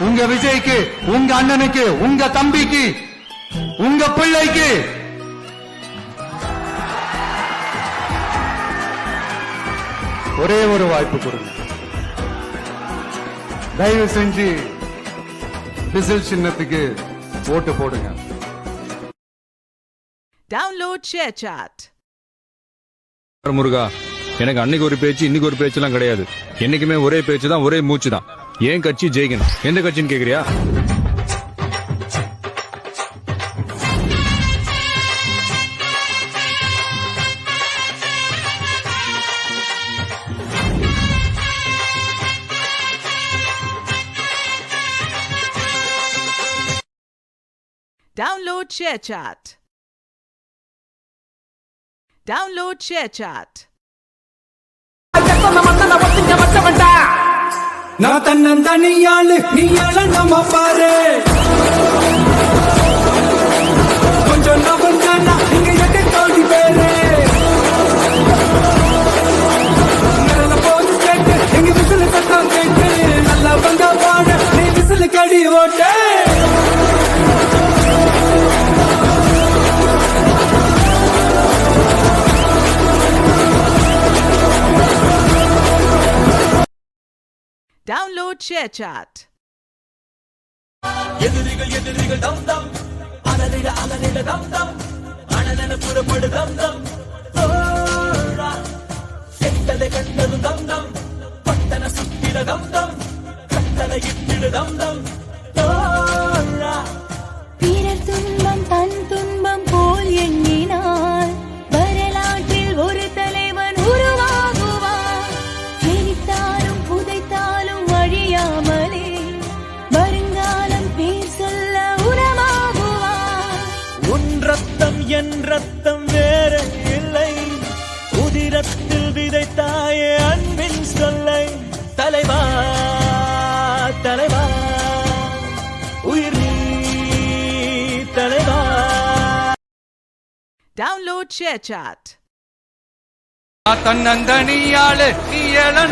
உங்க விஜய்க்கு, உங்க அண்ணனுக்கு, உங்க தம்பிக்கு, உங்க பிள்ளைக்கு ஒரே ஒரு வாய்ப்பு கொடுங்க. தயவு செஞ்சு விசில் சின்னத்துக்கு ஓட்டு போடுங்க. Download ShareChat. முருகா, எனக்கு அன்னைக்கு ஒரு பேச்சு இன்னைக்கு ஒரு பேச்சு எல்லாம் கிடையாது. என்னைக்குமே ஒரே பேச்சு தான், ஒரே மூச்சு தான். ஏன் கட்சி ஜெயிக்கணும். எந்த கட்சின்னு கேக்குறியா? Download ShareChat. Download ShareChat. நான் தன்னந்தனியாளு நீ நம்ம பாரு கொஞ்சம் நவந்தானா இங்க எட்டு கோடி பேரு நல்ல போது கேட்டு எங்க விசிலு சத்தம் கேட்டு நல்லா வந்த பாட நீ விசிலு கடி ஓட்டு Download ShareChat. எதிரிகள் தம் தம் அலறிட தம் தம் அனலன புறப்படு தம் தம் ஓரா செட்டதை கண்டது தம் தம் பட்டன சுத்திட தம் தம் கட்டளை இட்டிடு தம் தம் ஓரா பிறர் துன்பம் தன் துன்பம் போல் எண்ணினார் வரலாற்றில் ஒரு தலைவன் உருவாகுவார். எரித்தாலும் புதைத்தாலும் அழியாமலே வருங்காலம் பேர் சொல்ல உரமாகுவார். உன் ரத்தம் என் ரத்தம் வேற இல்லை உதிரத்தில் விதைத்தாயே அன்பின் சொல்லை தலைவா தலைவா உயிர் நீ தலைவா. Download ShareChat. தன்னந்தனியாளு நீ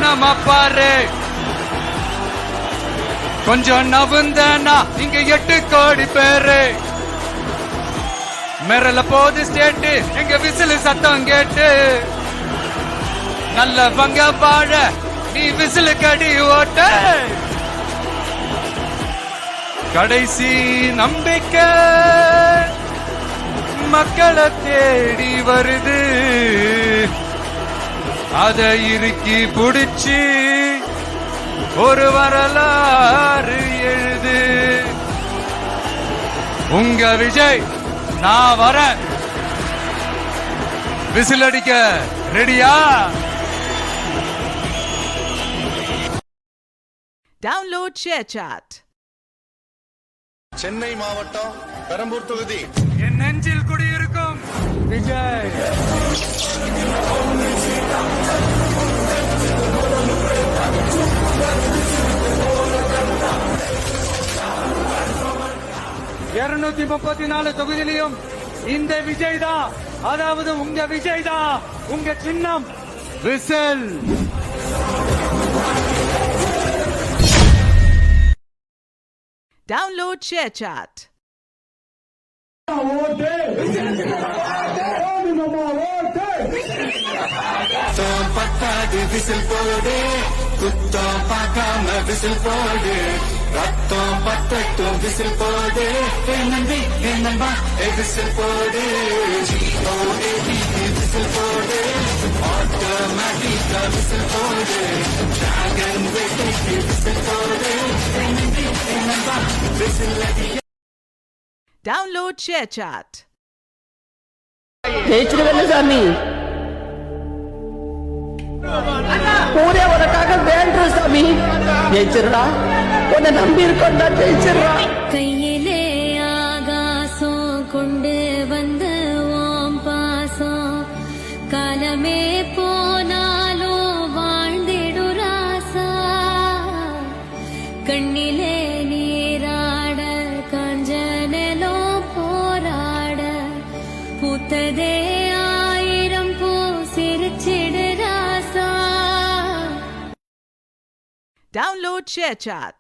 நம்ம பாரு கொஞ்சம் நவுந்தனா இங்க 8 கோடி பேரு மிரல போது ஸ்டேட்டு எங்க விசிலு சத்தம் கேட்டு நல்ல பங்க பாழ நீ விசிலு கடி ஓட்ட கடைசி நம்பிக்கை மக்களை தேடி வருது அதை இறுக்கி புடிச்சு ஒரு வரலாறு எழுது. உங்க விஜய் நான் வரேன். விசில் அடிக்க ரெடியா? Download ShareChat. சென்னை மாவட்டம் பெரம்பூர் தொகுதி என் நெஞ்சில் குடியிருக்கும் விஜய். இருநூத்தி 34 தொகுதியிலையும் இந்த விஜய் தான், அதாவது உங்க விஜய் தான். உங்க சின்னம் விசில். Download ShareChat. பத்தாது விசில் போடு குத்தம் பார்க்காம விசில் போடு ரத்தம் பத்தட்டும் விசில் போடு நம்பி நம்பா விசில் போடு விசில் போடு ஆட்டோமேட்டிக்கா விசில் போடு டிராகன் வெட்டிக்கு விசில் போடு நம்பி நம்பா விசில் அடி. Download ShareChat. ஜெயிச்சிருவேன் சாமி, ஊரே உனக்காக வேண்டும் சாமி. ஜெயிச்சிருடா, உன்னை நம்பி இருக்கா, ஜெயிச்சிருடா. கையிலே ஆகாசம் கொண்டு வந்த ஓம் பாசம் காலமே போனாலும் வாழ்ந்திடு ராசா. கண்ணிலே நீராட கஞ்சனலோ போராட பூத்ததே ஆயிரம் பூ சிரிச்சிடு ராசா. Download ShareChat.